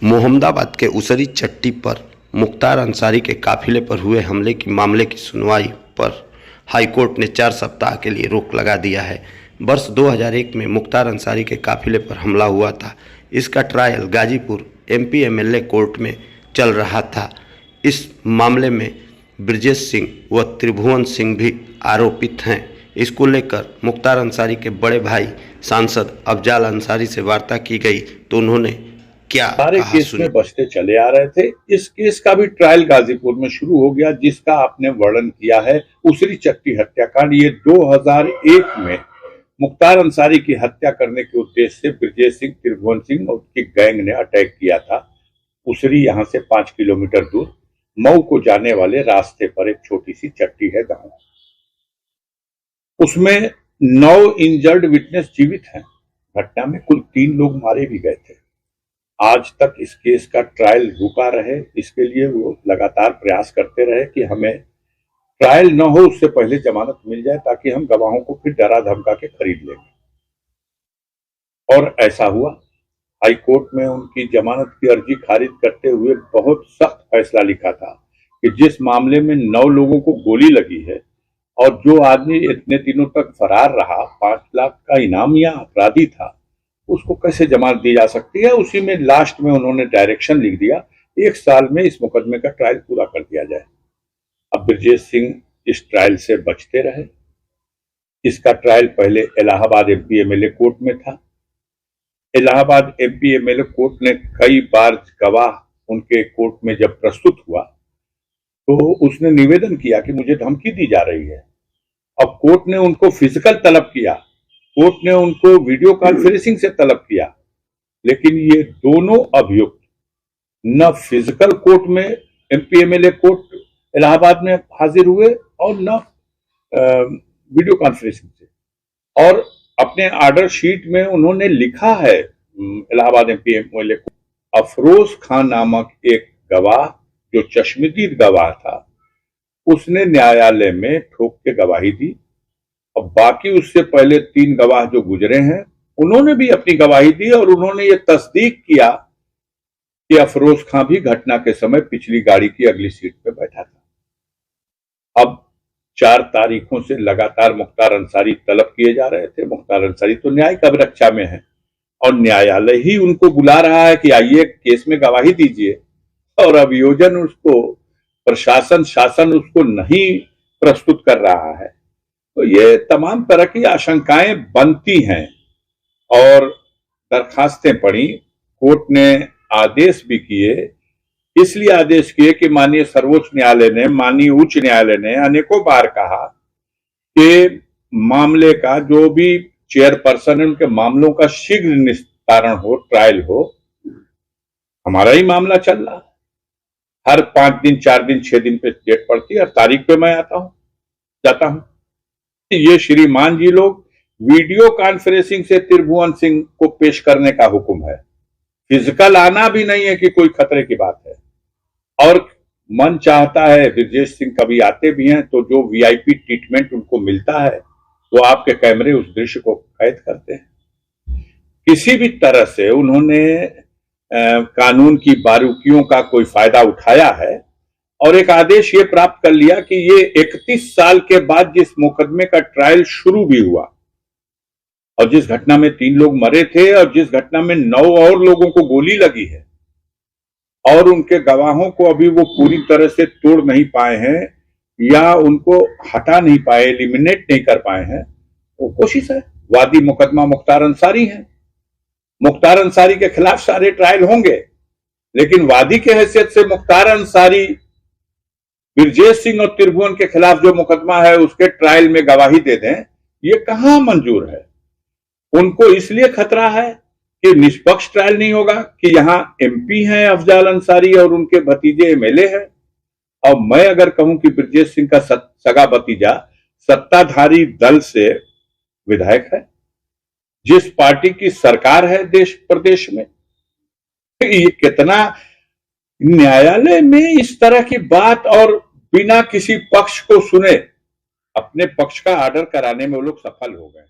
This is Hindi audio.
मोहम्मदाबाद के उसरी चट्टी पर मुख्तार अंसारी के काफिले पर हुए हमले की मामले की सुनवाई पर हाईकोर्ट ने 4 सप्ताह के लिए रोक लगा दिया है। वर्ष 2001 में मुख्तार अंसारी के काफिले पर हमला हुआ था। इसका trial Ghazipur MP MLA court में चल रहा था। इस मामले में ब्रजेश सिंह व त्रिभुवन सिंह भी आरोपित हैं। इसको लेकर मुख्तार अंसारी के बड़े भाई सांसद अफजाल अंसारी से वार्ता की गई तो उन्होंने क्या सारे केस में बचते चले आ रहे थे। इस केस का भी ट्रायल गाजीपुर में शुरू हो गया, जिसका आपने वर्णन किया है उसरी चट्टी हत्याकांड। ये 2001 में मुख्तार अंसारी की हत्या करने के उद्देश्य से ब्रजेश सिंह, त्रिभुवन सिंह और उसकी गैंग ने अटैक किया था। उसरी यहाँ से 5 किलोमीटर दूर मऊ को जाने वाले रास्ते पर एक छोटी सी चट्टी है गांव। उसमें 9 इंजर्ड विटनेस जीवित हैं। घटना में कुल 3 लोग मारे भी गए थे। आज तक इस केस का ट्रायल रुका रहे, इसके लिए वो लगातार प्रयास करते रहे कि हमें ट्रायल न हो उससे पहले जमानत मिल जाए, ताकि हम गवाहों को फिर डरा धमका के खरीद लेंगे। और ऐसा हुआ। हाई कोर्ट में उनकी जमानत की अर्जी खारिज करते हुए बहुत सख्त फैसला लिखा था कि जिस मामले में 9 लोगों को गोली लगी है और जो आदमी इतने दिनों तक फरार रहा, 5 लाख का इनामिया अपराधी था, उसको कैसे जमानत दी जा सकती है। उसी में लास्ट में उन्होंने डायरेक्शन लिख दिया 1 साल में इस मुकदमे का ट्रायल पूरा कर दिया जाए। अब ब्रजेश सिंह इस ट्रायल से बचते रहे। इसका ट्रायल पहले इलाहाबाद एमपी एमएलए कोर्ट में था। इलाहाबाद एमपी एमएलए कोर्ट ने कई बार गवाह उनके कोर्ट में जब प्रस्तुत हुआ तो उसने निवेदन किया कि मुझे धमकी दी जा रही है। अब कोर्ट ने उनको फिजिकल तलब किया, कोर्ट ने उनको वीडियो कॉन्फ्रेंसिंग से तलब किया, लेकिन ये दोनों अभियुक्त न फिजिकल कोर्ट में एमपी एमएलए कोर्ट इलाहाबाद में हाजिर हुए और न वीडियो कॉन्फ्रेंसिंग से। और अपने ऑर्डर शीट में उन्होंने लिखा है इलाहाबाद एमपी एमएलए को, अफरोज खान नामक एक गवाह जो चश्मदीद गवाह था, उसने न्यायालय में ठोक के गवाही दी। और बाकी उससे पहले 3 गवाह जो गुजरे हैं उन्होंने भी अपनी गवाही दी और उन्होंने ये तस्दीक किया कि अफरोज खान भी घटना के समय पिछली गाड़ी की अगली सीट पे बैठा था। अब 4 तारीखों से लगातार मुख्तार अंसारी तलब किए जा रहे थे। मुख्तार अंसारी तो न्यायिक अभिरक्षा में है और न्यायालय ही उनको बुला रहा है कि आइए केस में गवाही दीजिए, और अभियोजन उसको, प्रशासन शासन उसको नहीं प्रस्तुत कर रहा है। तो ये तमाम तरह की आशंकाएं बनती हैं और दरखास्तें पड़ी। कोर्ट ने आदेश भी किए, इसलिए आदेश किए कि माननीय सर्वोच्च न्यायालय ने, माननीय उच्च न्यायालय ने अनेकों बार कहा कि मामले का जो भी चेयरपर्सन है उनके मामलों का शीघ्र निस्तारण हो, ट्रायल हो। हमारा ही मामला चल रहा है, हर 5 दिन 4 दिन 6 दिन पे डेट पड़ती है और तारीख पे मैं जाता हूं। ये श्रीमान जी लोग वीडियो कॉन्फ्रेंसिंग से त्रिभुवन सिंह को पेश करने का हुक्म है, फिजिकल आना भी नहीं है कि कोई खतरे की बात है। और मन चाहता है ब्रजेश सिंह कभी आते भी हैं तो जो वीआईपी ट्रीटमेंट उनको मिलता है वो आपके कैमरे उस दृश्य को कैद करते हैं। किसी भी तरह से उन्होंने कानून की बारीकियों का कोई फायदा उठाया है और एक आदेश ये प्राप्त कर लिया कि ये 31 साल के बाद जिस मुकदमे का ट्रायल शुरू भी हुआ और जिस घटना में 3 लोग मरे थे और जिस घटना में 9 और लोगों को गोली लगी है और उनके गवाहों को अभी वो पूरी तरह से तोड़ नहीं पाए हैं या उनको हटा नहीं पाए, एलिमिनेट नहीं कर पाए हैं, वो कोशिश है। वादी मुकदमा मुख्तार अंसारी है। मुख्तार अंसारी के खिलाफ सारे ट्रायल होंगे, लेकिन वादी के हैसियत से मुख्तार अंसारी ब्रजेश सिंह और त्रिभुवन के खिलाफ जो मुकदमा है उसके ट्रायल में गवाही दे दें, ये कहां मंजूर है। उनको इसलिए खतरा है कि निष्पक्ष ट्रायल नहीं होगा कि यहां एमपी हैं अफजाल अंसारी और उनके भतीजे एमएलए हैं। और मैं अगर कहूं कि ब्रजेश सिंह का सगा भतीजा सत्ताधारी दल से विधायक है, जिस पार्टी की सरकार है देश प्रदेश में, ये कितना न्यायालय में इस तरह की बात और बिना किसी पक्ष को सुने अपने पक्ष का ऑर्डर कराने में वो लोग सफल हो गए।